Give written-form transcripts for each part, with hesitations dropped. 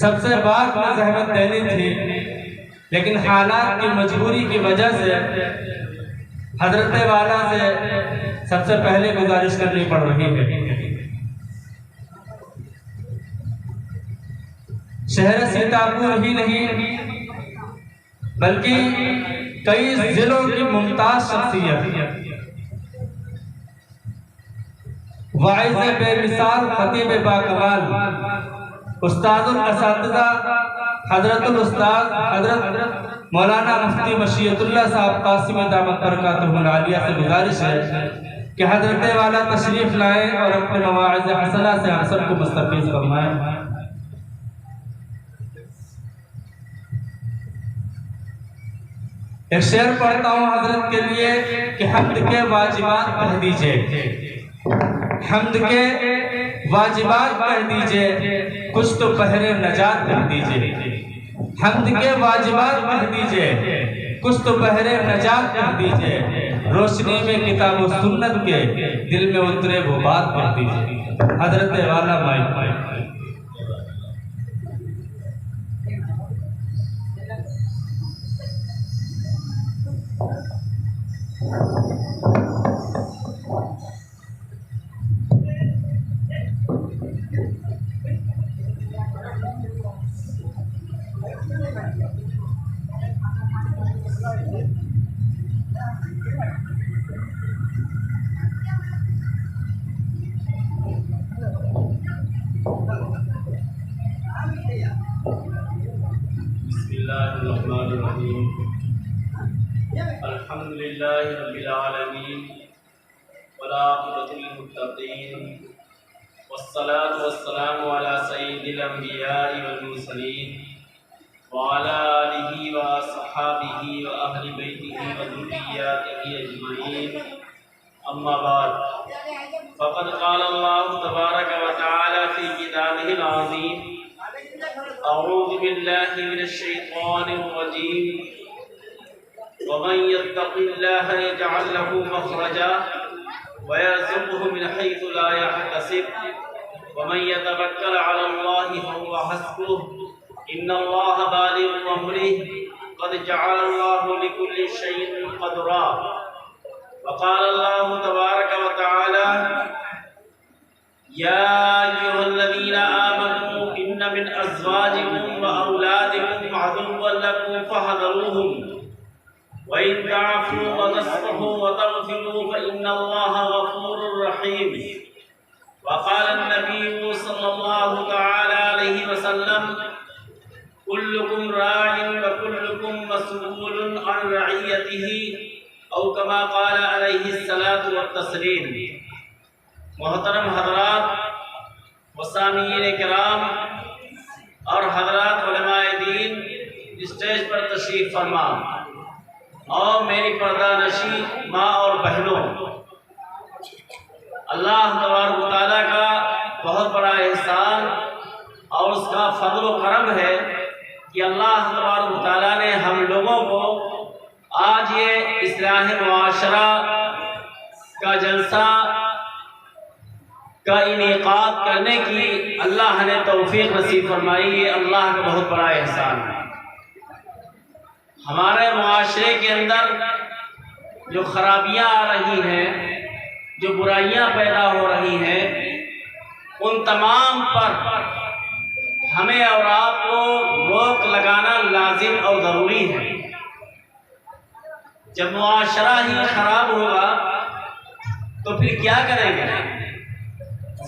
سب سے بعد میں زحمت دینی تھی، لیکن حالات کی مجبوری کی وجہ سے حضرت والا سے سب سے پہلے گزارش کرنی پڑ رہی ہے۔ شہر سیتاپور ہی نہیں بلکہ کئی ضلعوں کی ممتاز شخصیت، واعظ بے مثال، خطیب باکمال، استاد الاساتذہ حضرت الاستاذ حضرت مولانا مفتی مشیت اللہ صاحب قاسمی دامت برکاتہ العالیہ سے گزارش ہے کہ حضرت والا تشریف لائیں اور اپنے مواعظ حسنہ سے ہم سب کو مستفیض فرمائیں۔ ایک شعر پڑھتا ہوں حضرت کے لیے کہ حمد کے واجبات کہہ دیجئے، حمد کے واجبات کہہ دیجئے، کچھ تو پہر نجات کہہ دیجئے، حمد کے واجبات کہہ دیجئے، کچھ تو پہر نجات کہہ دیجئے، روشنی میں کتاب و سنت کے دل میں اترے وہ بات کہہ دیجئے۔ حضرت والا مائی الرحمن الرحیم الحمد للہ رب العالمین والعاقبۃ للمتقین والصلاة والسلام علی سید الانبیاء والمرسلین وعلی آلہ واصحابہ واہل بیتہ وذریاتہ اجمعین، اما بعد فقد قال اللہ تبارک وتعالی فی کتابہ العظیم اعوذ باللہ من الشیطان الرجیم ومن يتق الله يجعل له مخرجا ويرزقه من حيث لا يحتسب ومن يتوكل على الله فهو حسبه ان الله بالغ امره قد جعل الله لكل شيء قدرا وقال الله تبارك وتعالى يا أيها الذين آمنوا إن من أزواجكم وأولادكم عدوا لكم فاحذروهم وإن تعفوا وتصفحوا وتغفروا فإن الله غفور رحيم وقال النبي صلى الله تعالى عليه وسلم كلكم راع وكلكم مسؤول عن رعيته أو كما قال عليه الصلاة والتسليم۔ محترم حضرات و سامعین کرام اور حضرات علماء دین، اسٹیج پر تشریف فرما اور میری پردہ نشی ماں اور بہنوں، اللہ تبارک و تعالیٰ کا بہت بڑا احسان اور اس کا فضل و کرم ہے کہ اللہ تبارک و تعالیٰ نے ہم لوگوں کو آج یہ اصلاح معاشرہ کا جلسہ کا انعقاد کرنے کی اللہ نے توفیق نصیب فرمائی۔ یہ اللہ کا بہت بڑا احسان ہے۔ ہمارے معاشرے کے اندر جو خرابیاں آ رہی ہیں، جو برائیاں پیدا ہو رہی ہیں، ان تمام پر ہمیں اور آپ کو روک لگانا لازم اور ضروری ہے۔ جب معاشرہ ہی خراب ہوگا تو پھر کیا کریں گے؟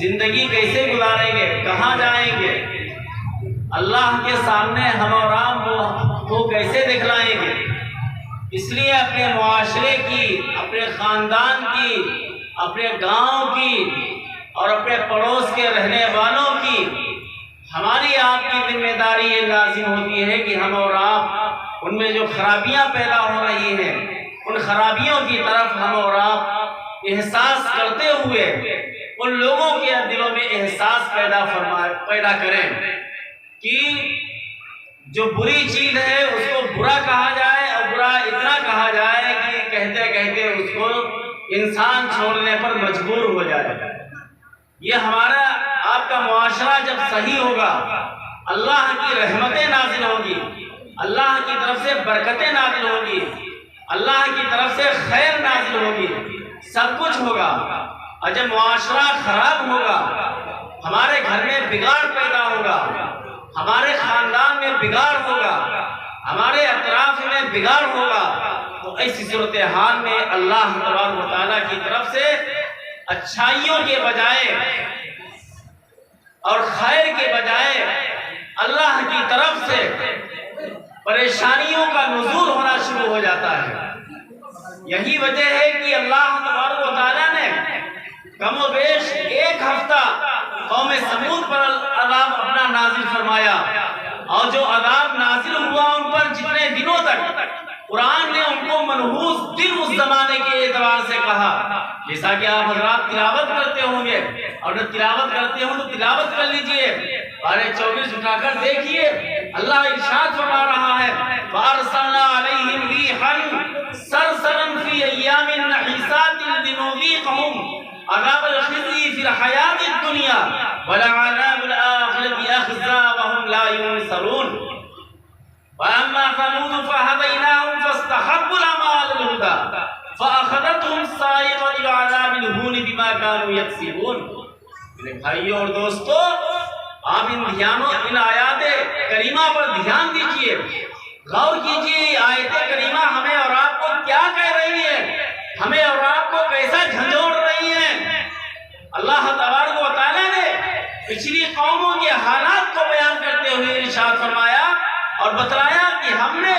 زندگی کیسے گزاریں گے؟ کہاں جائیں گے؟ اللہ کے سامنے ہم اور آپ کو کیسے دکھلائیں گے؟ اس لیے اپنے معاشرے کی، اپنے خاندان کی، اپنے گاؤں کی اور اپنے پڑوس کے رہنے والوں کی ہماری آپ کی ذمہ داری یہ لازم ہوتی ہے کہ ہم اور آپ ان میں جو خرابیاں پیدا ہو رہی ہیں، ان خرابیوں کی طرف ہم اور آپ احساس کرتے ہوئے ان لوگوں کے دلوں میں احساس پیدا کریں کہ جو بری چیز ہے اس کو برا کہا جائے، اور برا اتنا کہا جائے کہ کہتے کہتے اس کو انسان چھوڑنے پر مجبور ہو جائے۔ یہ ہمارا آپ کا معاشرہ جب صحیح ہوگا اللہ کی رحمتیں نازل ہوں گی، اللہ کی طرف سے برکتیں نازل ہوں گی، اللہ کی طرف سے خیر نازل ہوگی، سب کچھ ہوگا۔ اور جب معاشرہ خراب ہوگا، ہمارے گھر میں بگاڑ پیدا ہوگا، ہمارے خاندان میں بگاڑ ہوگا، ہمارے اطراف میں بگاڑ ہوگا، تو ایسی صورتحال میں اللہ تبارک و تعالیٰ کی طرف سے اچھائیوں کے بجائے اور خیر کے بجائے اللہ کی طرف سے پریشانیوں کا نزول ہونا شروع ہو جاتا ہے۔ یہی وجہ ہے کہ اللہ تبارک و تعالیٰ نے کم و بیش 1 ہفتہ قوم سمود پر عذاب اپنا نازل فرمایا، اور جو عذاب نازل ہوا ان پر جتنے دنوں تک قرآن نے ان کو منحوس دن اس زمانے کے اعتبار سے کہا، جیسا کہ آپ حضرات تلاوت کرتے ہوں گے، اور جب تلاوت کرتے ہوں تو تلاوت کر لیجئے، پارے 24 اٹھا کر دیکھیے، اللہ ارشاد فرما رہا ہے وَأَرْسَلْنَا عَلَيْهِمْ رِيحًا صَرْصَرًا فِي أَيَّامٍ نَحِسَاتٍ لِنُذِيقَهُمْ عذاب الخزي في الحياة الدنيا ولعذاب الآخرة أخزى وهم لا ينصرون وأما ثمود فهديناهم فاستحبوا العمى على الهدى فأخذتهم صاعقة العذاب الهون بما كانوا يكسبون۔ میرے بھائیوں اور دوستو، آپ ان آیات کریمہ پر دھیان دیجئے، غور کیجئے، آیت کریمہ ہمیں اور آپ کو کیا کہہ رہی ہے، ہمیں اور آپ کو کیسا جھنجھوڑ رہی ہے۔ اللہ تبارک و تعالیٰ نے پچھلی قوموں کے حالات کو بیان کرتے ہوئے ارشاد فرمایا اور بتلایا کہ ہم نے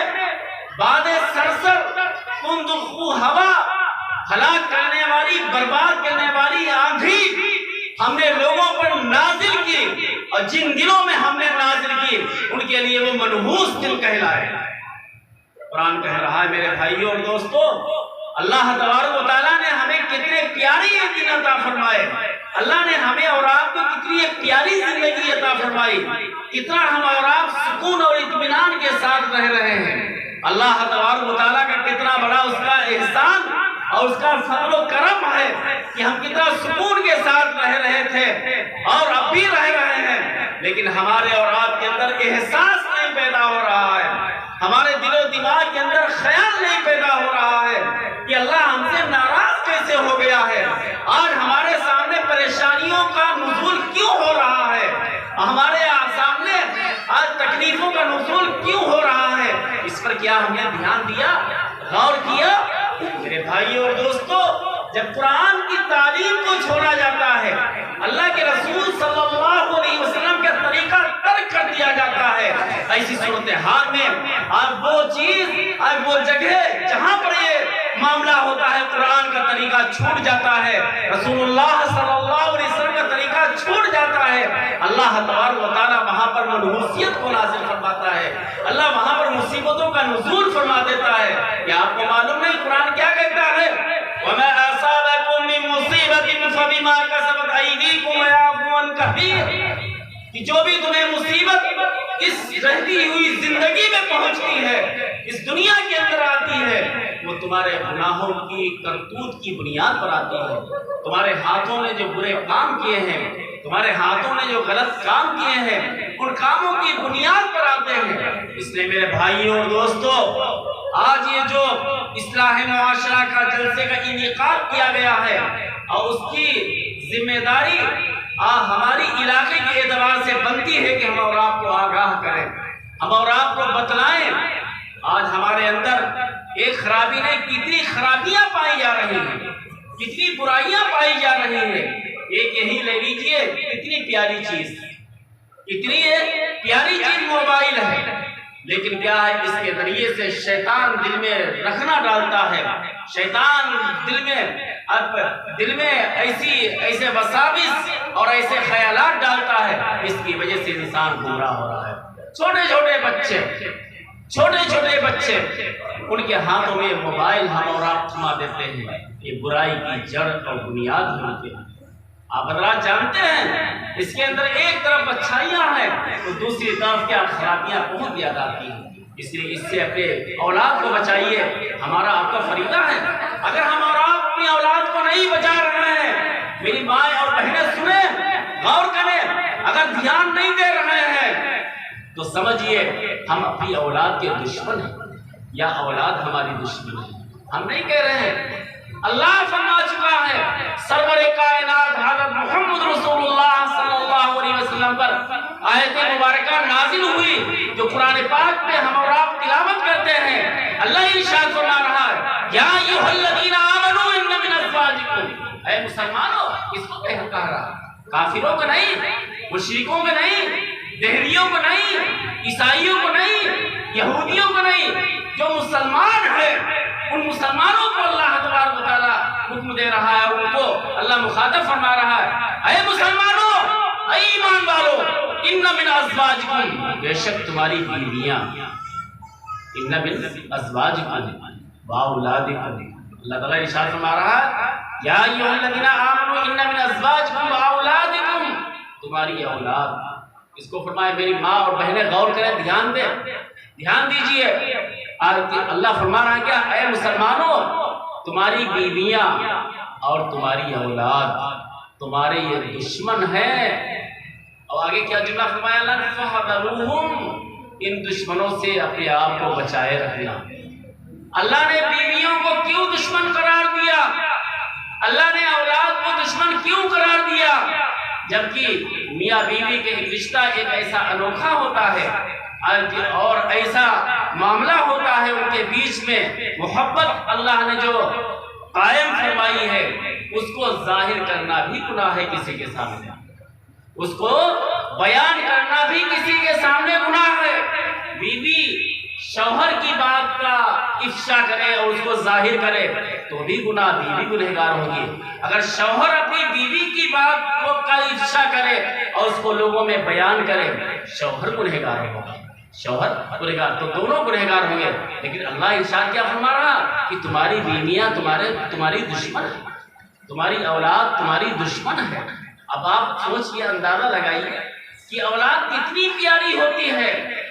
باد سرسر کندخو ہوا، ہلاک کرنے والی، برباد کرنے والی آندھی ہم نے لوگوں پر نازل کی، اور جن دلوں میں ہم نے نازل کی ان کے لیے وہ منحوس دل کہلائے۔ قرآن کہہ رہا ہے میرے بھائیوں اور دوستو، اللہ تبارک و تعالیٰ نے ہمیں کتنے پیاری دن عطا فرمائے، اللہ نے ہمیں اور آپ کو کتنی ایک پیاری زندگی عطا فرمائی، کتنا ہم اور آپ سکون اور اطمینان کے ساتھ رہ رہے ہیں۔ اللہ تبارک و تعالیٰ کا کتنا بڑا اس کا احسان اور اس کا فضل و کرم ہے کہ ہم کتنا سکون کے ساتھ رہ رہے تھے اور اب بھی رہ رہے ہیں، لیکن ہمارے اور آپ کے اندر احساس نہیں پیدا ہو رہا ہے، ہمارے دل و دماغ کے اندر خیال نہیں پیدا ہو رہا ہے کہ اللہ ہم سے ناراض کیسے ہو گیا ہے، آج ہمارے سامنے پریشانیوں کا نزول کیوں ہو رہا ہے، ہمارے سامنے آج تکلیفوں کا نزول کیوں ہو رہا ہے، اس پر کیا ہم نے دھیان دیا، غور کیا؟ میرے بھائیوں اور دوستو، جب قرآن کی تعلیم کو چھوڑا جاتا ہے، اللہ کے رسول صلی اللہ علیہ وسلم کا طریقہ ترک کر دیا جاتا ہے، ایسی صورتحال میں اب وہ چیز، اب وہ جگہ جہاں پر یہ معاملہ ہوتا ہے قرآن کا طریقہ چھوٹ جاتا ہے، رسول اللہ صلی اللہ علیہ وسلم کا طریقہ چھوٹ جاتا ہے، اللہ تبارک و تعالیٰ وہاں پر منحوسیت کو نازل فرماتا ہے، اللہ وہاں پر مصیبتوں کا نزول فرما دیتا ہے۔ کیا آپ کو معلوم نہیں قرآن کیا کہتا ہے؟ وَمَا أَصَابَكُم مِّن مُّصِيبَةٍ فَبِمَا كَسَبَتْ أَيْدِيكُمْ وَيَعْفُو عَن كَثِيرٍ، کہ جو بھی تمہیں مصیبت اس رہتی ہوئی زندگی میں پہنچتی ہے، اس دنیا کے اندر آتی ہے، وہ تمہارے گناہوں کی کرتوت کی بنیاد پر آتی ہے، تمہارے ہاتھوں نے جو برے کام کیے ہیں، تمہارے ہاتھوں نے جو غلط کام کیے ہیں، ان کاموں کی بنیاد پر آتے ہیں۔ اس لیے میرے بھائیوں اور دوستو، آج یہ جو اصلاح معاشرہ کا جلسے کا انعقاد کیا گیا ہے اور اس کی ذمہ داری ہماری علاقے کے اعتبار سے بنتی ہے کہ ہم اور آپ کو آگاہ کریں، ہم اور آپ کو بتلائیں آج ہمارے اندر ایک خرابی نہیں، کتنی خرابیاں پائی جا رہی ہیں، کتنی برائیاں پائی جا رہی ہیں۔ ایک یہی لے لیجئے، اتنی پیاری چیز، اتنی پیاری چیز موبائل ہے، لیکن کیا ہے اس کے ذریعے سے شیطان دل میں رکھنا ڈالتا ہے، شیطان دل میں ایسے وساوس اور ایسے خیالات ڈالتا ہے، اس کی وجہ سے انسان گمراہ ہو رہا ہے۔ چھوٹے چھوٹے بچے ان کے ہاتھوں میں موبائل ہم اور آپ تھما دیتے ہیں، یہ برائی کی جڑ اور بنیاد ہوتے ہیں۔ آپ حضرات جانتے ہیں اس کے اندر ایک طرف اچھائیاں ہیں تو دوسری طرف کیا خرابیاں بہت زیادہ آتی ہیں، اس لیے اس سے اپنے اولاد کو بچائیے، ہمارا آپ کا فریضہ ہے۔ اگر ہم اور آپ اپنی اولاد کو نہیں بچا رہے ہیں، میری مائیں اور بہنیں سنیں، غور کریں، اگر دھیان نہیں دے رہے ہیں تو سمجھیے ہم اپنی اولاد کے دشمن ہیں یا اولاد ہماری دشمن ہے. ہم نہیں کہہ رہے ہیں. اللہ فرما چکا ہے سرور کائنات حضرت محمد رسول اللہ صلی اللہ علیہ وسلم پر آیت مبارکہ نازل ہوئی جو قرآن پاک میں ہم اور آپ تلاوت کرتے ہیں. اللہ ارشاد فرما رہا ہے یا ایھا الذین آمنوا ان من ازواجکم، اے مسلمانوں. کس کو کہہ رہا؟ کافروں کو نہیں، مشرکوں کو نہیں، دہریوں کو نہیں، عیسائیوں کو نہیں، یہودیوں کو نہیں. جو مسلمان ہیں ان مسلمانوں کو اللہ تبارک و تعالیٰ حکم دے رہا ہے، ان کو اللہ مخاطب فرما رہا ہے اے مسلمانوں، اے ایمان والو، ان من ازواجکم، بے شک تمہاری بیویاں، ان من ازواجکم واولادکم. اللہ تعالیٰ ارشاد فرما رہا ہے یا ایھا الذین آمنوا ان من ازواجکم واولادکم، تمہاری اولاد. اس کو فرمائے میری ماں اور بہنیں غور کریں، دھیان دیں، دھیان دیجئے. اللہ فرما رہا ہے کیا؟ اے مسلمانوں، تمہاری بیویاں اور تمہاری اولاد تمہارے یہ دشمن ہیں. اور آگے کیا جملہ فرمایا اللہ نے؟ فَحَذَرُوهُمْ، ان دشمنوں سے اپنے آپ کو بچائے رکھنا. اللہ نے بیویوں کو کیوں دشمن قرار دیا؟ اللہ نے اولاد کو دشمن کیوں قرار دیا؟ جبکہ میاں بیوی کے رشتہ ایک ایسا انوکھا ہوتا ہے اور ایسا معاملہ ہوتا ہے ان کے بیچ میں محبت اللہ نے جو قائم فرمائی ہے، اس کو ظاہر کرنا بھی گناہ ہے کسی کے سامنے، اس کو بیان کرنا بھی کسی کے سامنے گناہ ہے. بیوی شوہر کی بات کا افشا کرے اور اس کو ظاہر کرے تو بھی گناہ، بیوی گنہگار ہوگی. اگر شوہر اپنی بیوی کی بات کا افشا کرے اور اس کو لوگوں میں بیان کرے، شوہر گنہگار ہوگا، شوہر گنہگار، تو دونوں گنہگار ہوں گے. لیکن اللہ ارشاد کیا فرما رہا کہ تمہاری بیویاں تمہاری دشمن ہے، تمہاری اولاد تمہاری دشمن ہے. اب آپ سوچئے، اندازہ لگائیے کہ اولاد کتنی پیاری ہوتی ہے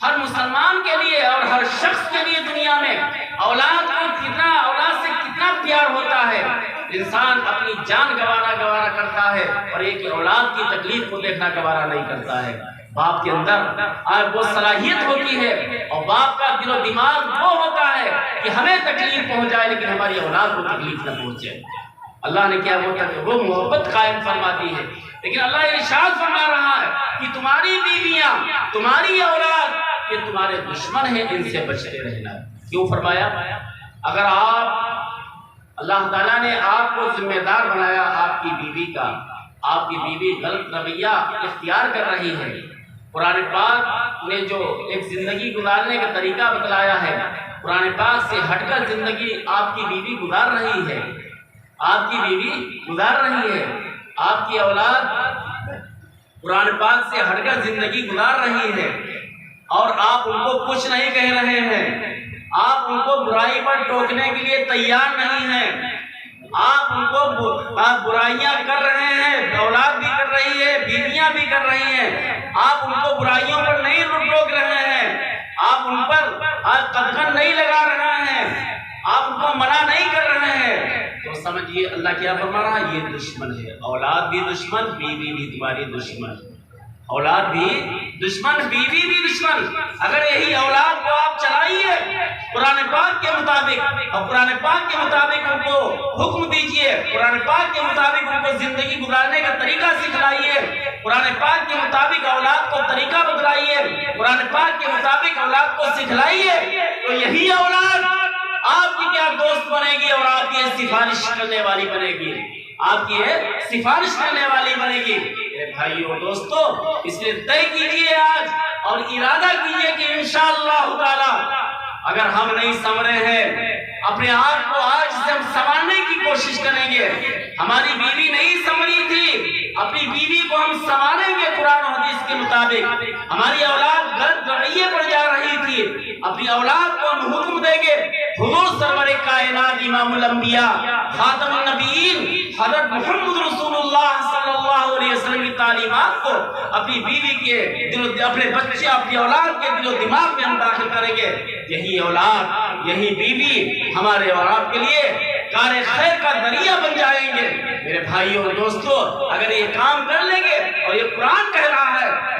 ہر مسلمان کے لیے اور ہر شخص کے لیے. دنیا میں اولاد کو کتنا، اولاد سے کتنا پیار ہوتا ہے. انسان اپنی جان گوارا کرتا ہے اور ایک اولاد کی تکلیف کو دیکھنا گوارا نہیں کرتا ہے. باپ کے اندر وہ صلاحیت ہوتی ہے اور باپ کا دل و دماغ وہ ہوتا ہے کہ ہمیں تکلیف پہنچائے لیکن ہماری اولاد کو تکلیف نہ پہنچے. اللہ نے کیا وہ محبت قائم فرماتی ہے. لیکن اللہ ارشاد فرما رہا ہے کہ تمہاری بیویاں، تمہاری اولاد یہ تمہارے دشمن ہیں، ان سے بچتے رہنا. کیوں فرمایا؟ اگر اللہ تعالیٰ نے آپ کو ذمہ دار بنایا آپ کی بیوی کا، آپ کی بیوی غلط رویہ اختیار کر رہی ہے، قرآن پاک نے جو ایک زندگی گزارنے کا طریقہ بتلایا ہے، قرآن پاک سے ہٹ کر زندگی آپ کی بیوی گزار رہی ہے، آپ کی بیوی گزار رہی ہے، آپ کی اولاد قرآن پاک سے ہٹ کر زندگی گزار رہی ہے اور آپ ان کو کچھ نہیں کہہ رہے ہیں، آپ ان کو برائی پر ٹوکنے کے لیے تیار نہیں ہیں، آپ ان کو برائیاں کر رہے ہیں، اولاد بھی کر رہی ہے، بیویاں بھی کر رہی ہیں، آپ ان کو برائیوں پر نہیں روک رہے ہیں، آپ ان پر قدغن نہیں لگا رہے ہیں، آپ ان کو منع نہیں کر رہے ہیں، تو سمجھیے اللہ کیا فرما رہا ہے؟ یہ دشمن ہے. اولاد بھی دشمن، بیوی بھی تمہاری دشمن. اولاد بھی دشمن، بیوی بھی دشمن. اگر یہی اولاد کو آپ چلائیے قرآن پاک کے مطابق اور قرآن پاک کے مطابق ان کو حکم دیجئے، قرآن پاک کے مطابق ان کو زندگی گزارنے کا طریقہ سکھلائیے، قرآن پاک کے مطابق اولاد کو طریقہ بتلائیے، قرآن پاک کے مطابق اولاد کو سکھلائیے، تو یہی اولاد آپ کی کیا دوست بنے گی اور آپ کی سفارش کرنے والی بنے گی، آپ کی سفارش کرنے والی بنے گی. بھائیو دوستو، اس لیے طے کیجئے آج اور ارادہ کیجئے کہ انشاءاللہ تعالی اگر ہم نہیں سنورے ہیں اپنے آپ کو آج سے ہم سنوارنے کی کوشش کریں گے. ہماری بیوی نہیں سنوری تھی، اپنی بیوی کو ہم سنواریں گے قرآن و حدیث کے مطابق. ہماری اولاد غلط رویے پر جا رہی تھی، اپنی اولاد کو ہم حکم دیں گے. حضور سرور کائنات امام الانبیاء خاتم النبیین حضرت محمد رسول اللہ صلی اللہ علیہ وسلم کی تعلیمات کو اپنی بیوی کے اپنے بچے، اپنی اولاد کے دل و دماغ میں ہم داخل کریں گے. یہی اولاد، یہی بیوی ہمارے اور آپ کے لیے کار خیر کا ذریعہ بن جائیں گے. میرے بھائیوں اور دوستو، اگر یہ کام کر لیں گے اور یہ قرآن کہہ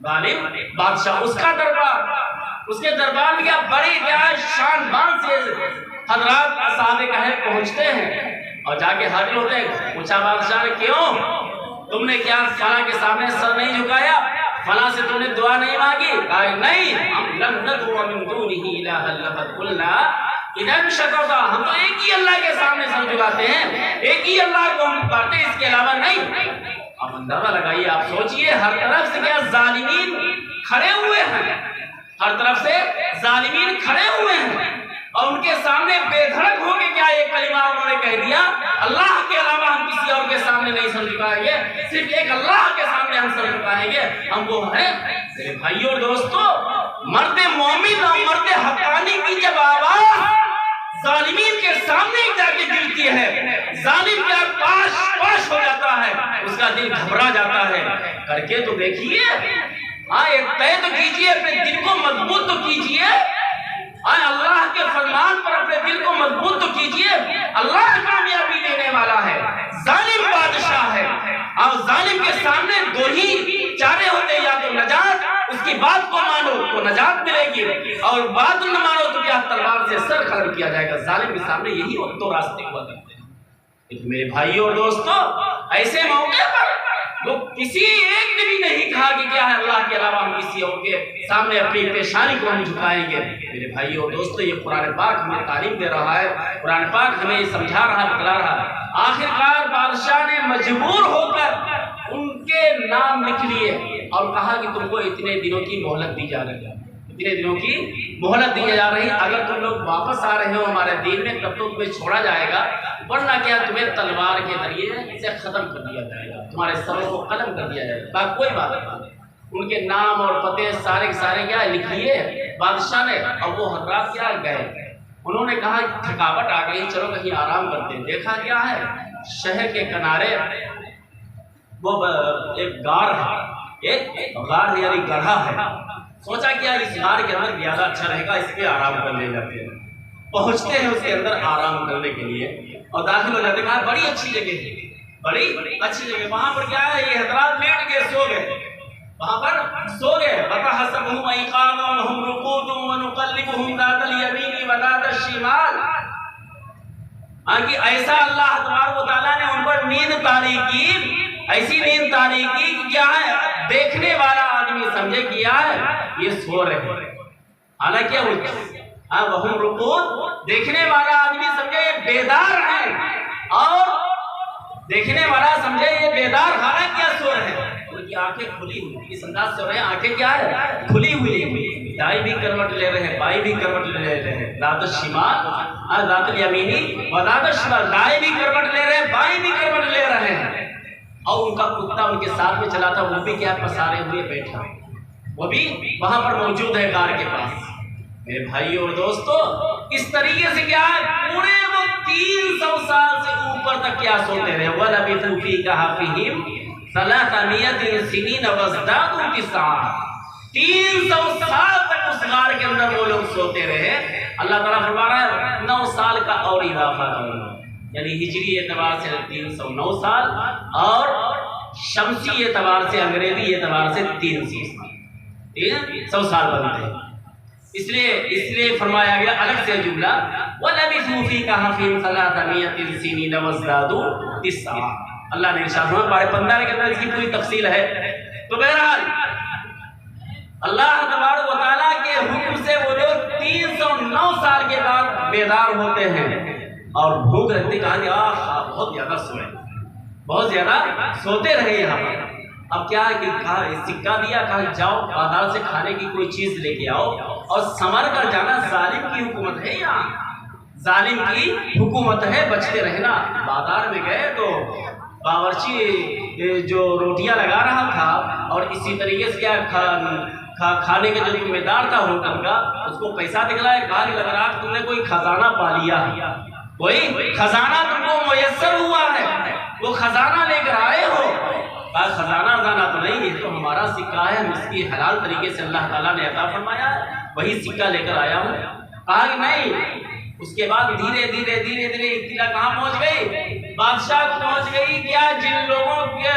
ظالم بادشاہ، اس کا دربار، اس کے دربار میں کیا بڑی کیا شان بان سے حضرات اصحاب کہف پہنچتے ہیں اور جا کے حاضر ہوتے ہیں۔ پوچھا بادشاہ نے کیوں تم نے کیا فلاں کے سامنے سر نہیں جھکایا، فلاں سے تم نے دعا نہیں مانگی؟ کہا نہیں، ہم لم ندعو من دونہ الہا لقد قلنا اذا شططا، ہم تو ایک ہی اللہ کے سامنے سر جھکاتے ہیں، ایک ہی اللہ کو ہم پکارتے ہیں، اس کے علاوہ نہیں۔ آپ اندازہ لگائیے، آپ سوچئے ہر طرف سے کیا ظالمین کھڑے ہوئے ہیں، ہر طرف سے ظالمین کھڑے ہوئے ہیں اور ان کے سامنے بے دھڑک ہو کے کیا ایک کلمہ انہوں نے کہہ دیا، اللہ کے علاوہ ہم کسی اور کے سامنے نہیں سر جھکائیں گے، صرف ایک اللہ کے سامنے ہم سر جھکائیں گے، ہم وہ ہیں۔ میرے بھائیوں اور دوستو، مرد مومن اور مرد حقانی کی جب آواز ظالمین کے سامنے جا کے گرتی ہے، ظالم کیا پاش پاش ہو جاتا ہے، اس کا دل گھبرا جاتا ہے۔ کر کے تو دیکھیے، ایک طے تو کیجئے، اپنے دل کو مضبوط تو کیجئے، اللہ کے فرمان پر اپنے دل کو مضبوط تو کیجئے۔ اللہ کامیابی دینے والا ہے، ظالم بادشاہ ہے، اور ظالم کے سامنے دو ہی چارے ہوتے، یا تو نجات، اس کی بات کو مانو تو نجات ملے گی، اور بات نہ مانو تو کیا تلوار سے سر ختم کیا جائے گا۔ ظالم کے سامنے یہی دو راستے ہوا کرتے ہیں۔ میرے بھائیوں اور دوستو، ایسے موقع پر وہ کسی ایک نے بھی نہیں کہا کہ کیا ہے اللہ کے علاوہ ہم کسی اور کے سامنے اپنی پیشانی کو ہم جھکائیں گے۔ میرے بھائیوں اور دوستو، یہ قرآن پاک ہمیں تعلیم دے رہا ہے، قرآن پاک ہمیں یہ سمجھا رہا ہے، بتلا رہا ہے۔ آخرکار بادشاہ نے مجبور ہو کر ان کے نام لکھ لیے اور کہا کہ تم کو اتنے دنوں کی مہلت دی جا رہی ہے، اتنے دنوں کی مہلت دی جا رہی ہے، اگر تم لوگ واپس آ رہے ہو ہمارے دین میں تب تو تمہیں چھوڑا جائے گا، ورنہ کیا تمہیں تلوار کے ذریعے سے ختم کر دیا جائے گا، تمہارے سروں کو قلم کر دیا جائے گا۔ کوئی بات نہیں، ان کے نام اور پتے سارے کے سارے کیا لکھ لیے بادشاہ نے، اور وہ حضرات کیا گئے، انہوں نے کہا تھکاوٹ آ گئی، چلو کہیں آرام کرتے ہیں۔ دیکھا کیا ہے، شہر کے کنارے وہ ایک غار ہے، ایک غار یعنی گڑھا ہے، سوچا کیا اس غار کے اندر زیادہ اچھا رہے گا، اس پہ آرام کر لے جاتے ہیں۔ پہنچتے ہیں اس کے اندر آرام کرنے کے لیے اور داخل ہو جاتے ہیں، کہا بڑی اچھی جگہ ہے، بڑی اچھی جگہ، وہاں پر کیا ہے، یہ حضرات لیٹ کے سو گئے، وہاں پر سو گئے۔ وَتَحَسَبُهُمْ أَيْقَاظًا وَهُمْ رُقُودٌ وَنُقَلِّبُهُمْ ذَاتَ الْيَمِينِ وَذَاتَ الشِّمَالِ، کہ ایسا اللہ تبارک و تعالیٰ نے ان پر نیند طاری کی، ایسی نیند طاری کی کہ کیا ہے، دیکھنے والا آدمی سمجھے کیا ہے یہ سو رہے ہیں، حالانکہ وَهُمْ رُقُودٌ، دیکھنے والا آدمی سمجھے یہ بیدار ہیں، اور دیکھنے والا سمجھے یہ بیدار، حالانکہ کیا سو رہے ہیں، ان کی آنکھیں کھلی ہوئی، اس انداز سے ہو رہے ہیں، آنکھیں کیا ہے، کھلی ہوئی، دائیں بھی کروٹ لے رہے ہیں، بائیں بھی کروٹ لے رہے ہیں، ذات الشمال ذات الیمینی و ذات الشمال، دائیں بھی کروٹ لے رہے ہیں، بائیں بھی کروٹ لے رہے ہیں، اور ان کا کتا ان کے ساتھ میں چلا تھا، وہ بھی کیا پسارے ہوئے بیٹھا، وہ بھی وہاں پر موجود ہے غار کے پاس۔ میرے بھائیوں اور دوستو، اس طریقے سے کیا ہے، پورے وہ 300 سال سے اوپر تک کیا سوتے رہے، وَلَبِثُوا فِي كَهْفِهِمْ 300 سنین وازدادوا تسعا، 300 سال تک اس غار کے اندر وہ لوگ سوتے رہے۔ اللہ تعالیٰ فرما رہا ہے 9 سال کا اور اضافہ کرنا، یعنی ہجری اعتبار سے 309 سال اور شمسی اعتبار سے انگریزی اعتبار سے 300 سال بنتے ہیں۔ اس لیے فرمایا گیا الگ سے جملہ وَلَبِثُوا فِي كَهْفِهِمْ 300 سنین وازدادوا تسعا۔ اللہ نے ارشاد فرمایا، بارے 15 کے اندر اس کی پوری تفصیل ہے۔ تو بہرحال اللہ تبارک و تعالیٰ کے حکم سے وہ لوگ 309 سال کے بعد بیدار ہوتے ہیں اور بھوک رکھتے، کہا کہ بہت زیادہ سوئے، بہت زیادہ سوتے رہے یہاں پر۔ اب کیا ہے کہ کہا سکہ دیا، کہا جاؤ بازار سے کھانے کی کوئی چیز لے کے آؤ اور سنور کر جانا، ظالم کی حکومت ہے یہاں، ظالم کی حکومت ہے، بچتے رہنا۔ بازار میں گئے تو باورچی جو روٹیاں لگا رہا تھا اور اسی طریقے سے کیا کھانے کا جو ذمہ دار تھا ہوٹل کا، اس کو پیسہ دکھلایا، کہا کہ لگ رہا ہے تم نے کوئی خزانہ پا لیا، کوئی خزانہ تم کو میسر ہوا ہے، وہ خزانہ لے کر آئے ہو۔ کہا خزانہ تو نہیں، یہ تو ہمارا سکہ ہے، ہم اس کی حلال طریقے سے اللہ تعالیٰ نے عطا فرمایا ہے، وہی سکہ لے کر آیا ہوں۔ کہا کہ نہیں۔ اس کے بعد دھیرے دھیرے اطلاع کہاں پہنچ گئی، بادشاہ کو پہنچ گئی، کیا جن لوگوں کے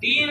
3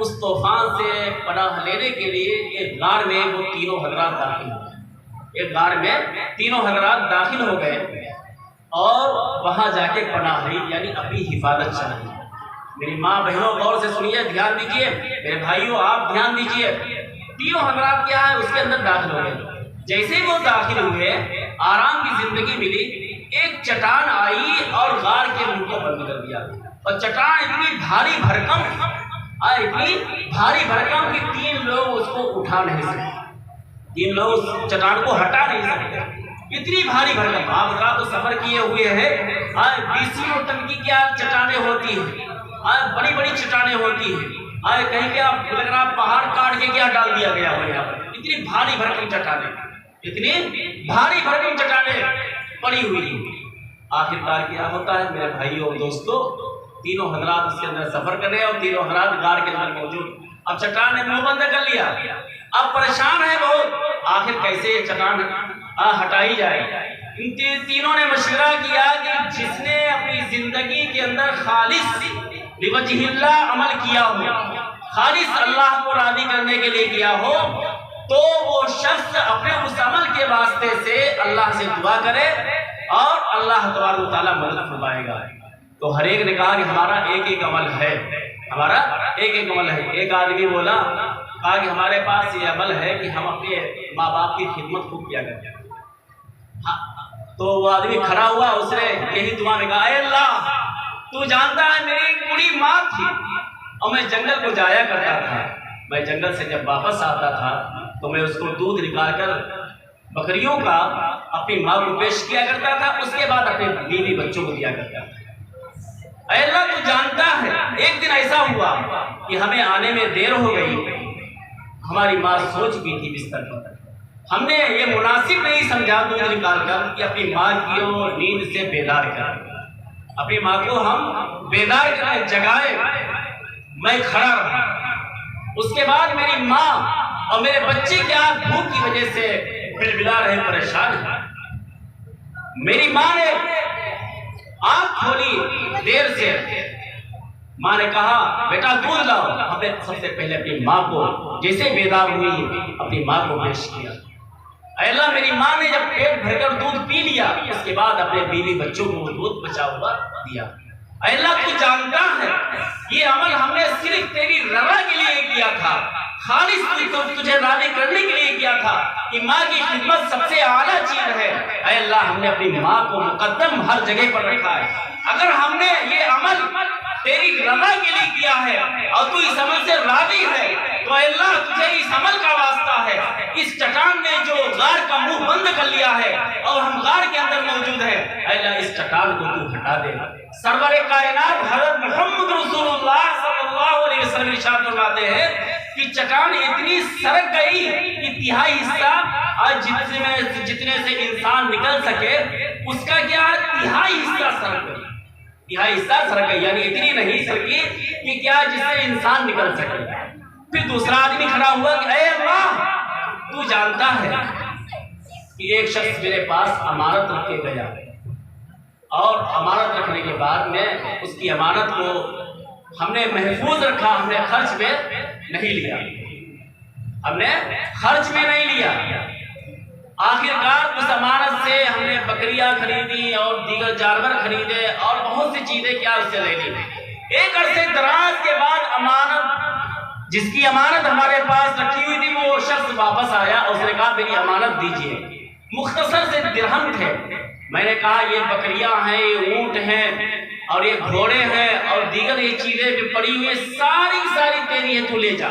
اس طوفان سے پناہ لینے کے لیے ایک غار میں وہ تینوں حضرات داخل ہو گئے۔ ایک غار میں تینوں حضرات داخل ہو گئے اور وہاں جا کے پناہ لی، یعنی اپنی حفاظت چاہیے۔ میری ماں بہنوں غور سے سنیے، دھیان دیجیے، میرے بھائیوں آپ دھیان دیجیے۔ تینوں حضرات کیا ہے اس کے اندر داخل ہو گئے۔ جیسے وہ داخل ہوئے آرام کی زندگی ملی، ایک چٹان آئی اور غار کے منہ کو بند کر دیا، اور چٹان اتنی بھاری بھرکم کہ تین لوگ اس کو اٹھا نہیں سکتے، تین لوگ اس چٹان کو ہٹا نہیں سکتے، اتنی بھاری بھرکم۔ آپ کا تو سفر کیے ہوئے ہیں، 20 ٹن کی کیا چٹانیں ہوتی ہیں، بڑی بڑی چٹانیں ہوتی ہیں، کہیں کیا لگ رہا پہاڑ کاٹ کے کیا ڈال دیا گیا ہو یہاں پر، اتنی بھاری بھرکم چٹانیں، اتنی بھاری بھرکم چٹانیں پڑی ہوئی ہیں۔ آخرکار کیا ہوتا ہے میرے بھائیوں اور دوستوں، تینوں حضرات اس کے اندر سفر کر رہے ہیں اور تینوں حضرات غار کے اندر موجود۔ اب چٹان نے منہ بند کر لیا، اب پریشان ہے بہت، آخر کیسے یہ چٹان ہٹائی جائے۔ ان تینوں نے مشورہ کیا کہ جس نے اپنی زندگی کے اندر خالص لوجہ اللہ عمل کیا ہو، خالص اللہ کو راضی کرنے کے لیے کیا ہو، تو وہ شخص اپنے اس عمل کے واسطے سے اللہ سے دعا کرے اور اللہ تبارک و تعالیٰ مدد فرمائے گا۔ تو ہر ایک نے کہا کہ ہمارا ایک ایک عمل ہے، ہمارا ایک ایک عمل ہے۔ ایک آدمی بولا، کہا کہ ہمارے پاس یہ عمل ہے کہ ہم اپنے ماں باپ کی خدمت خوب کیا کرتے ہیں۔ تو وہ آدمی کھڑا ہوا، اس نے یہی دعا میں کہا، اے اللہ تو جانتا ہے میری ایک بڑی ماں تھی اور میں جنگل کو جایا کرتا تھا، میں جنگل سے جب واپس آتا تھا تو میں اس کو دودھ نکال کر بکریوں کا اپنی ماں کو پیش کیا کرتا تھا، اس کے بعد اپنے بیوی بچوں کو دیا کرتا تھا۔ اے اللہ تو جانتا ہے ایک دن ایسا ہوا کہ ہمیں آنے میں دیر ہو گئی، ہماری ماں سو چکی تھی بستر پر، ہم نے یہ مناسب نہیں سمجھا دودھ نکال کر کہ اپنی ماں کی نیند سے بیدار کریں، اپنی ماں کو ہم بیدار کریں، جگائیں۔ میں کھڑا رہا، اس کے بعد میری ماں اور میرے بچے کیا بھوک کی وجہ سے بلبلا رہے، پریشان ہیں۔ میری ماں نے آنکھ کھولی دیر سے، ماں نے کہا بیٹا دودھ لاؤ۔ ہم نے سب سے پہلے اپنی ماں کو جیسے بیدار ہوئی اپنی ماں کو پیش کیا۔ اے اللہ میری ماں نے جب پیٹ بھر کر دودھ پی لیا، اس کے بعد اپنے بیوی بچوں کو دودھ بچا ہوا دیا۔ اے اللہ تو جانتا ہے یہ عمل ہم نے صرف تیری رضا کے لیے کیا تھا، خالص تجھے راضی کرنے کے لیے کیا تھا کہ ماں کی خدمت سب سے اعلیٰ چیز ہے۔ اے اللہ ہم نے اپنی ماں کو مقدم ہر جگہ پر رکھا ہے، اگر ہم نے یہ عمل تیری رضا کے لیے کیا ہے اور تو اس عمل سے راضی ہے تو اے اللہ تجھے اس عمل کا واسطہ ہے۔ اس چٹان نے جو غار کا منہ بند کر لیا ہے اور ہم غار کے اندر موجود ہیں، اے اللہ اس چٹان کو تو ہٹا دے۔ سرور کائنات حضرت محمد رسول اللہ صلی اللہ علیہ وسلم ارشاد فرماتے ہیں کہ چٹان اتنی سرک گئی کہ تہائی حصہ آج جتنے سے انسان نکل سکے اس کا کیا تہائی حصہ سرک گئی، تہائی حصہ سرک گئی، یعنی اتنی نہیں سرکی کہ کیا جس سے انسان نکل سکے۔ پھر دوسرا آدمی کھڑا ہوا کہ اے اللہ تو جانتا ہے کہ ایک شخص میرے پاس امانت رکھ کے گیا اور امانت رکھنے کے بعد میں اس کی امانت کو ہم نے محفوظ رکھا، ہم نے خرچ میں نہیں لیا، ہم نے خرچ میں نہیں لیا۔ آخرکار اس امانت سے ہم نے بکریاں خریدی اور دیگر جانور خریدے اور بہت سی چیزیں کیا اس سے لے لی۔ ایک عرصے دراز کے بعد امانت جس کی امانت ہمارے پاس رکھی ہوئی تھی وہ شخص واپس آیا اور اس نے کہا میری امانت دیجیے۔ مختصر سے درہم تھے، میں نے کہا یہ بکریاں ہیں، یہ اونٹ ہیں اور یہ گھوڑے ہیں اور دیگر یہ چیزیں جو پڑی ہوئی ہیں ساری تیری ہے، تو لے جا،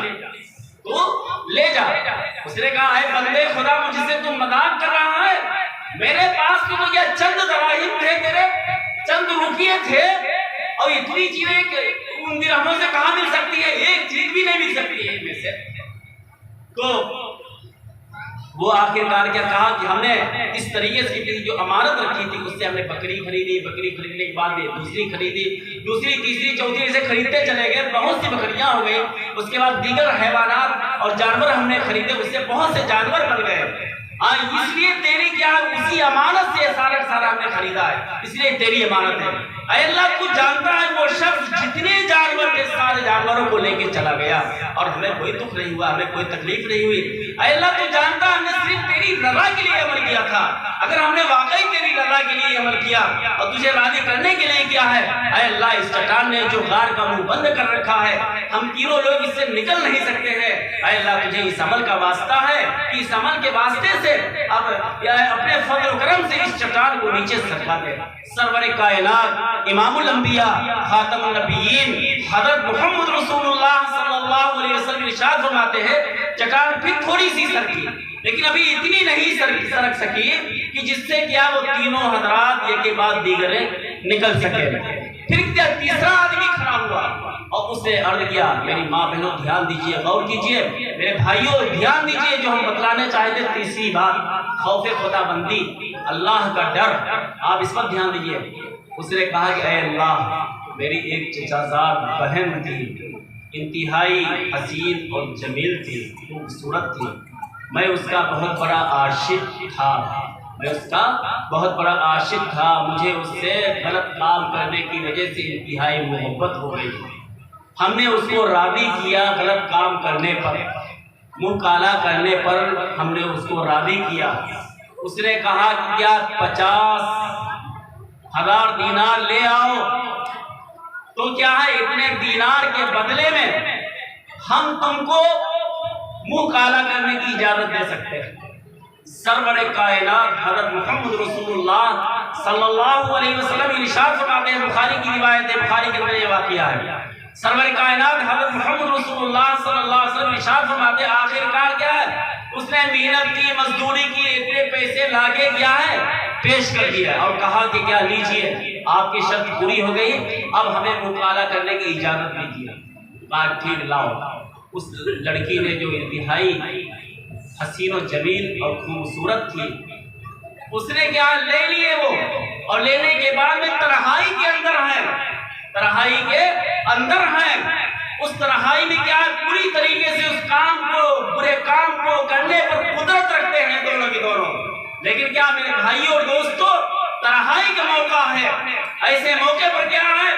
تو لے جا۔ اس نے کہا اے بندے خدا مجھ سے تم مذاق کر رہا ہے، میرے پاس تو یہ چند دراہم تھے، تیرے چند روپیے تھے اور اتنی چیزیں ان درہموں سے کہاں مل سکتی ہے، ایک چیز بھی نہیں مل سکتی ہے ان میں سے۔ تو وہ آخرکار کیا کہا کہ ہم نے اس طریقے سے جو امانت رکھی تھی اس سے ہم نے بکری خریدی، بکری خریدنے کے بعد دوسری خریدی، دوسری تیسری چوتھی ایسے خریدتے چلے گئے، بہت سی بکریاں ہو گئی۔ اس کے بعد دیگر حیوانات اور جانور ہم نے خریدے، اس سے بہت سے جانور بن گئے۔ اس لیے تیری کیا اسی امانت سے سارا ہم نے خریدا ہے، اس لیے تیری امانت ہے۔ اے اللہ تو جانتا ہے وہ شخص جتنے جانور تھے سارے جانوروں کو لے کے چلا گیا اور ہمیں کوئی دکھ نہیں ہوا, ہمیں کوئی تکلیف نہیں ہوئی. اے اللہ تو جانتا ہم نے صرف تیری رضا کے لیے عمل کیا تھا. اگر ہم نے واقعی تیری رضا کے لیے عمل کیا اور تجھے راضی کرنے کے لیے کیا ہے, اے اللہ اس چٹان نے جو غار کا منہ بند کر رکھا ہے, ہم تینوں لوگ اس سے نکل نہیں سکتے ہیں. اے اللہ تجھے اس عمل کا واسطہ ہے کہ اس عمل کے واسطے سے اب اپنے فضل و کرم سے اس چٹان کو نیچے سٹکا دے. سرور کائنات امام الانبیاء خاتم النبیین حضرت محمد رسول اللہ صلی اللہ علیہ وسلم ارشاد فرماتے ہیں چٹان پھر تھوڑی سی سرکی, لیکن ابھی اتنی نہیں سرک سکی کہ جس سے کیا وہ تینوں حضرات ایک کے بعد دیگر نکل سکے. پھر تیسرا آدمی کھڑا ہوا اور اس نے عرض کیا میری ماں بہنوں دھیان دیجئے, غور کیجئے, میرے بھائیوں دھیان دیجئے, جو ہم بتلانے چاہتے تیسری بات خوف خدا بندی, اللہ کا ڈر, آپ اس پر دھیان دیجئے. اس نے کہا کہ اے اللہ میری ایک چچا زاد بہن تھی, انتہائی حسین اور جمیل تھی, خوبصورت تھی, میں اس کا بہت بڑا عاشق تھا, مجھے اس سے غلط کام کرنے کی وجہ سے انتہائی محبت ہو گئی. ہم نے اس کو راضی کیا غلط کام کرنے پر, منہ کالا کرنے پر ہم نے اس کو راضی کیا. اس نے کہا کہ کیا 50,000 دینار لے آؤ, تو کیا ہے اتنے دینار کے بدلے میں ہم تم کو منہ کالا کرنے کی اجازت دے سکتے ہیں. سرور کائنات حضرت محمد رسول اللہ صلی اللہ علیہ وسلم ارشاد فرماتے ہیں, بخاری کی روایت ہے, بخاری کے اندر یہ واقعہ ہے. سرور کائنات حضرت محمد رسول اللہ صلی اللہ علیہ وسلم ارشاد فرماتے ہیں آخر کار کیا ہے, اس نے محنت کی, مزدوری کی, اتنے پیسے لاگے کیا ہے پیش کر دیا اور کہا کہ کیا لیجئے آپ کی شرط پوری ہو گئی, اب ہمیں مطالعہ کرنے کی اجازت دیجیے. بات ٹھیک لاؤ. اس لڑکی نے جو انتہائی حسین و جمیل اور خوبصورت تھی, اس نے کیا لے لیے وہ, اور لینے کے بعد میں تنہائی کے اندر ہے, تنہائی کے اندر ہے. اس تنہائی میں کیا پوری طریقے سے اس کام کو, برے کام کو کرنے پر قدرت رکھتے ہیں دونوں کے دونوں. لیکن کیا میرے بھائیوں اور دوستوں تنہائی کا موقع ہے, ایسے موقع پر کیا ہے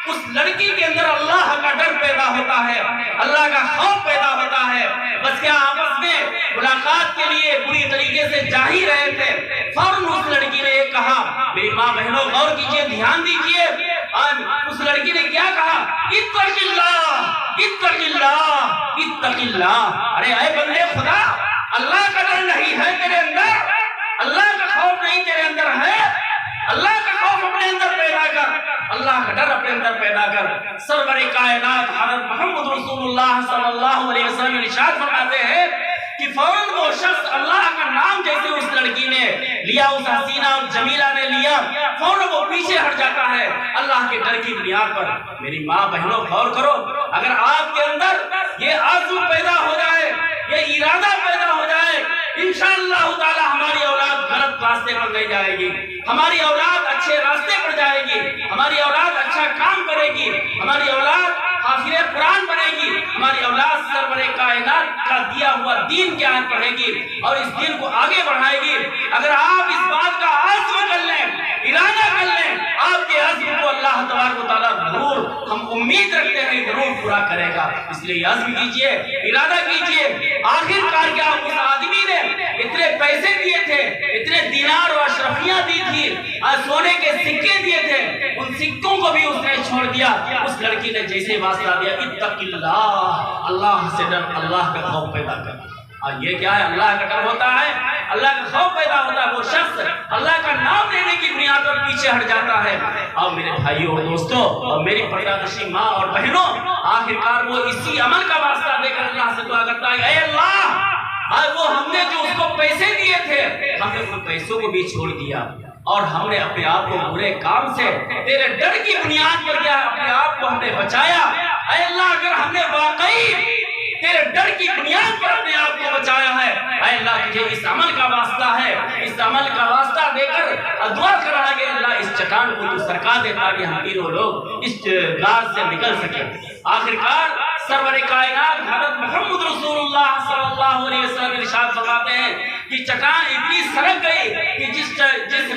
اس لڑکی کے اندر اللہ کا ڈر پیدا ہوتا ہے, اللہ کا خوف پیدا ہوتا ہے. بس کیا آپس میں ملاقات کے لیے پوری طریقے سے جا ہی رہے تھے, فوراً اس لڑکی نے یہ کہا, میری ماں بہنوں غور کیجئے, دھیان دیجئے, اس لڑکی نے کیا کہا, اتق اللہ اتق اللہ اتق اللہ. ارے اے بندے خدا, اللہ کا ڈر نہیں ہے تیرے اندر, اللہ کا خوف نہیں تیرے اندر ہے, اللہ کا خوف اپنے اندر پیدا کر, اللہ کا ڈر اپنے اندر پیدا کر. سرور کائنات حضرت محمد رسول اللہ صلی اللہ علیہ وسلم ارشاد فرماتے ہیں کہ فوراً وہ شخص اللہ کا نام جیسے اس لڑکی نے لیا, اس حسینہ اور جمیلہ نے لیا, فوراً وہ پیچھے ہٹ جاتا ہے اللہ کے ڈر کی بنیاد پر. میری ماں بہنوں غور کرو, اگر آپ کے اندر یہ عزم پیدا ہو جائے, یہ ارادہ پیدا ہو جائے, انشاءاللہ تعالی ہماری اولاد غلط راستے پر نہیں جائے گی, ہماری اولاد اچھے راستے پر جائے گی, ہماری اولاد اچھا کام کرے گی, ہماری اولاد حافظ قرآن بنے گی, ہماری اولاد سرور کائنات کا دیا ہوا دین کیا پڑھے گی اور اس دین کو آگے بڑھائے گی. اگر آپ اس بات کا عزم کر لیں, ارادہ کر لیں, آپ کے عزم کو اللہ تبارک و تعالیٰ ضرور, ہم امید رکھتے ہیں ضرور پورا کرے گا. اس لیے عزم کیجئے, ارادہ کیجئے. آخر کار کیا اس آدمی نے اتنے پیسے دیے تھے, اتنے دینار و اشرفیاں دی تھی, سونے کے سکے دیے تھے, ان سکوں کو بھی اس نے چھوڑ دیا. اس لڑکی نے جیسے واسطہ دیا اتق اللہ, اللہ سے ڈر, اللہ کا خوف پیدا کر. اور یہ کیا ہے, اللہ کا ڈر ہوتا ہے, اللہ کا خوف پیدا ہوتا ہے. وہ شخص اللہ کا نام لینے کی بنیاد پر پیچھے ہٹ جاتا ہے. اور میرے بھائیوں اور دوستوں اور میری پردہ ماں اور بہنوں, آخر کار وہ اسی عمل کا واسطہ دے کر اللہ سے دعا کرتا ہے, اے اللہ وہ ہم نے جو اس کو پیسے دیے تھے, ہم نے ان پیسوں کو بھی چھوڑ دیا اور ہم نے اپنے آپ کو برے کام سے تیرے ڈر کی بنیاد پر کیا اپنے آپ کو ہم نے بچایا. اے اللہ اگر ہم نے واقعی تیرے ڈر کی بنیاد پر اپنے آپ کو بچایا ہے, اے اللہ تجھے اس عمل کا واسطہ ہے, اس عمل کا واسطہ دے کر دعا کرا کہ اللہ اس چٹان کو تو سرکا دے تاکہ ہم تینوں لوگ اس غار سے نکل سکیں. آخر کار سرور کائنات حضرت محمد رسول اللہ صلی اللہ علیہ وسلم ارشاد فرماتے ہیں کہ چٹان اتنی سرک گئی کہ جس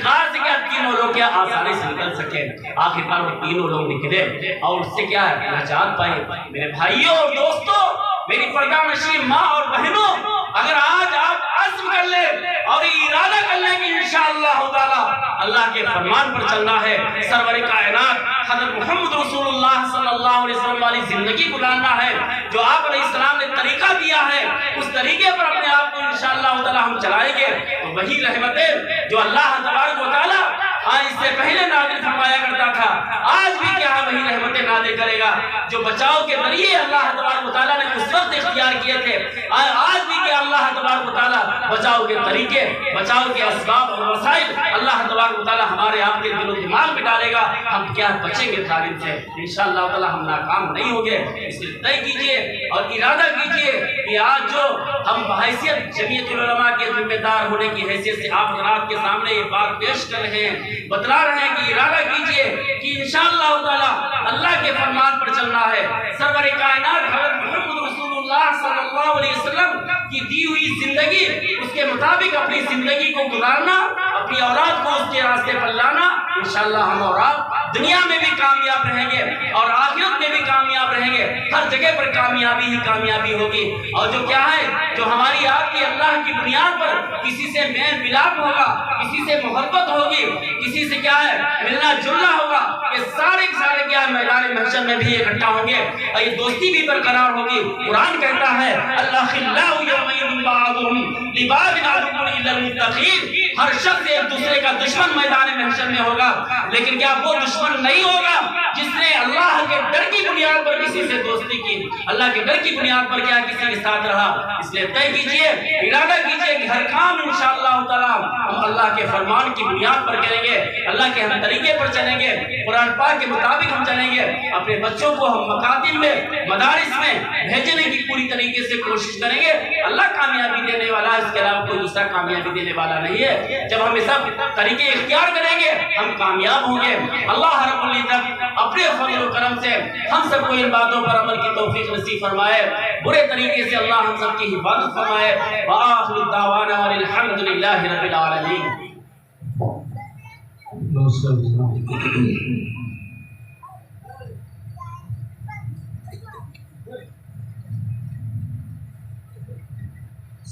غار سے کیا تینوں لوگ کیا آسانی سے نکل سکے۔ آخرکار وہ تینوں لوگ نکلے اور اس سے کیا ہے نجات پائے۔ میرے بھائیوں اور دوستوں، میری پردہ نشین ماں اور بہنوں، اگر آج آپ عزم کر لیں اور ارادہ کر لیں کہ انشاءاللہ تعالی اللہ کے فرمان پر چلنا ہے، سرور کائنات حضرت محمد رسول اللہ صلی اللہ علیہ وسلم والی زندگی گزارنا ہے، جو آپ علیہ السلام نے طریقہ دیا ہے، اس طریقے پر اپنے آپ کو انشاءاللہ تعالی ہم چلائیں گے تو وہی رحمتیں جو اللہ تبارک و تعالی اس سے پہلے نازل فرمایا کرتا تھا، آج بھی کیا ہے وہی رحمتیں نازل کرے گا۔ جو بچاؤ کے ذریعے اللہ تبارک و تعالیٰ نے اس وقت اختیار کیے تھے، آج بھی کیا اللہ تبارک و تعالیٰ بچاؤ کے طریقے، بچاؤ کے اسباب اور وسائل اللہ تبارک و تعالیٰ ہمارے آپ کے دل و دماغ میں ڈالے گا۔ ہم کیا بچیں گے ظالم سے، انشاءاللہ تعالیٰ ہم ناکام نہیں ہوں گے۔ اس لیے طے کیجئے اور ارادہ کیجئے کہ آج جو ہم بحیثیت جمعیت العلماء کے ذمہ دار ہونے کی حیثیت سے آپ حضرات کے سامنے یہ بات پیش کر رہے ہیں، بتلا رہے ہیں کہ ارادہ کیجئے کہ انشاءاللہ تعالی اللہ کے فرمان پر چلنا ہے۔ سرور کائنات حضرت محمد رسول اللہ صلی اللہ علیہ وسلم کی دی ہوئی زندگی، اس کے مطابق اپنی زندگی کو گزارنا، اپنی اولاد کو اس کے راستے پر لانا، انشاءاللہ ہم اور آپ دنیا میں بھی کامیاب رہیں گے اور آخرت میں بھی کامیاب رہیں گے۔ ہر جگہ پر کامیابی ہی کامیابی ہوگی۔ اور جو کیا ہے جو ہماری آپ کی اللہ کی بنیاد پر کسی سے میل ملاپ ہوگا، کسی سے محبت ہوگی، کسی سے کیا ہے ملنا جلنا ہوگا، یہ سارے کیا ہے میدان محشر میں بھی اکٹھا ہوں گے اور یہ دوستی بھی برقرار ہوگی۔ قرآن کہتا ہے الاخلاء یومئذ بعضهم لبعض عدو الا المتقین، ہر شخص ایک دوسرے کا دشمن میدان محشر میں ہوگا، لیکن کیا وہ دشمن نہیں ہوگا جس نے اللہ کے ڈر کی بنیاد پر کسی سے دوستی کی، اللہ کے ڈر کی بنیاد پر کیا کسی کے ساتھ رہا۔ اس لیے طے کیجئے، ارادہ کیجئے کہ ہر کام انشاءاللہ تعالی ہم اللہ کے فرمان کی بنیاد پر کریں گے، اللہ کے ہم طریقے پر چلیں گے، قرآن پاک کے مطابق ہم چلیں گے۔ اپنے بچوں کو ہم مکاتب میں مدارس میں بھیجنے کی پوری طریقے سے کوشش کریں گے۔ اللہ کامیابی دینے والا ہے، اس کے علاوہ کوئی دوسرا کامیابی دینے والا نہیں ہے۔ جب ہم یہ سب طریقے اختیار کریں گے ہم کامیاب ہوں گے۔ اللہ رب العزت اپنے فضل و کرم سے ہم سب کو ان باتوں پر عمل کی توفیق نصیب فرمائے، برے طریقے سے اللہ ہم سب کی حفاظت فرمائے۔ وآخر الدعوانا والحمد للہ رب العالمین۔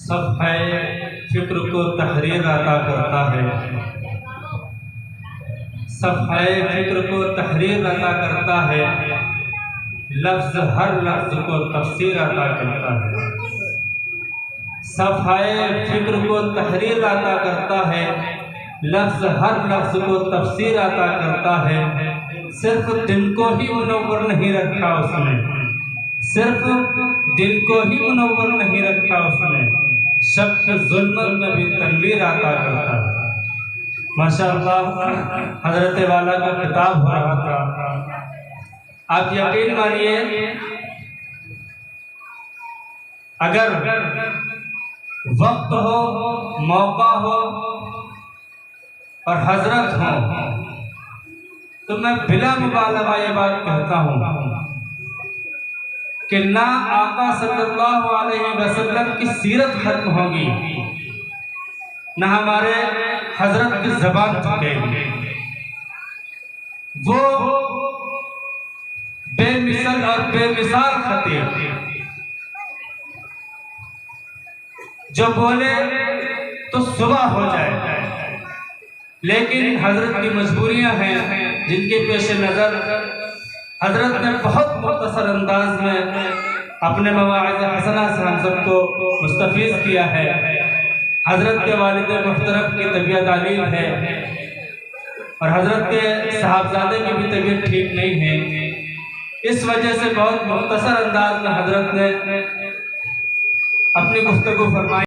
صفحہ فکر کو تحریر عطا کرتا ہے، صفحہ فکر کو تحریر عطا کرتا ہے، لفظ ہر لفظ کو تفسیر عطا کرتا ہے۔ صفحہ فکر کو تحریر عطا کرتا ہے، لفظ ہر لفظ کو تفسیر عطا کرتا ہے۔ صرف دل کو ہی منور نہیں رکھا اس نے، صرف دل کو ہی منور نہیں رکھا اس نے، شب کے ظلمت میں بھی تنویر عطا کرتا ہے۔ ماشاءاللہ حضرت والا کا خطاب ہو رہا تھا۔ آپ یقین مانیے اگر وقت ہو، موقع ہو اور حضرت ہو تو میں بلا مبالغہ یہ بات کہتا ہوں کہ نہ آقا صلی اللہ علیہ وسلم کی سیرت ختم ہوگی، نہ ہمارے حضرت کی زبان جھکے گی۔ وہ بے مثل اور بے مثال خطیب جو بولے تو صبح ہو جائے، لیکن حضرت کی مجبوریاں ہیں جن کے پیش نظر حضرت نے بہت مختصر انداز میں اپنے مواعظ حسنہ سے ہم سب کو مستفیض کیا ہے۔ حضرت کے والد محترم کی طبیعت علیل ہے اور حضرت کے صاحبزادے کی بھی طبیعت ٹھیک نہیں ہے، اس وجہ سے بہت مختصر انداز میں حضرت نے اپنی گفتگو فرمائی۔